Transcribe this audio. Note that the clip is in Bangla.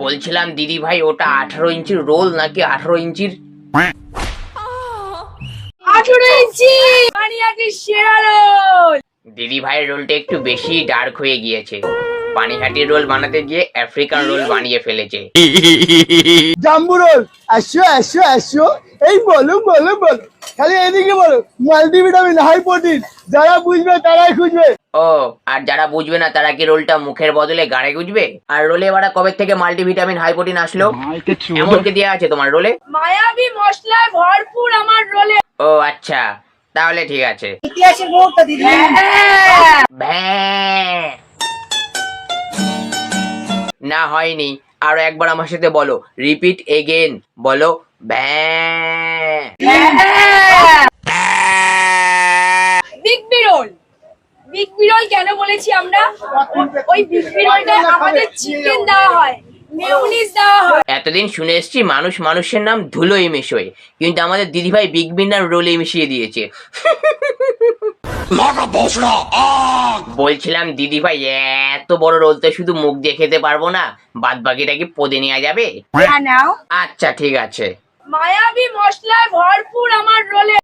বলছিলাম দিদি ভাই, ওটা 18 ইঞ্চির রোল নাকি 18 ইঞ্চির? 18 ইঞ্চি পানিহাটির সেরা রোল। দিদি ভাইয়ের রোলটা একটু বেশি ডার্ক হয়ে গিয়েছে, পানিহাটির রোল বানাতে গিয়ে আফ্রিকান রোল বানিয়ে ফেলেছে। জাম্বু রোল, আসো আসো আসো, এই বলো বলো বলো, খালি এদিকে বলো, মাল্টিভিটামিন হাই প্রোটিন, যারা বুঝবে তারাই খুঁজবে। ও, আর যারা বুঝবে না তারা কি রোলটা মুখের বদলে গাড়ে গুজবে? আর রোলে এবার কবে থেকে মাল্টিভিটামিন হাই প্রোটিন আসলো? এমন কি দেওয়া আছে তোমার রোলে? মায়াবী মশলায় ভরপুর আমার রোলে। ও আচ্ছা, তাহলে ঠিক আছে। ইতিহাসের মুহূর্ত দিদি। ভ্যাঁ। না হয়নি, আরো একবার আমার সাথে বলো, রিপিট এগেন, বলো ভ্যাঁ। Big B roll. Big B roll কেন বলেছি আমরা? ওই বিগ বি রোলটা আমাদের চিকেন দেওয়া হয়, মেয়োনিজ দেওয়া হয়। এতদিন শুনে এসছি মানুষ মানুষের নাম ধুলোয় মেশোয়, কিন্তু আমাদের দিদিভাই বিগ বিন নাম রোলে মিশিয়ে দিয়েছে। বলছিলাম দিদি ভাই, এত বড় রোল তো শুধু মুখ দিয়ে খেতে পারবো না, বাদ বাকিটা কি পদে নেওয়া যাবে? নাও। আচ্ছা ঠিক আছে। মায়াবী মশলায় ভরপুর আমার রোলে।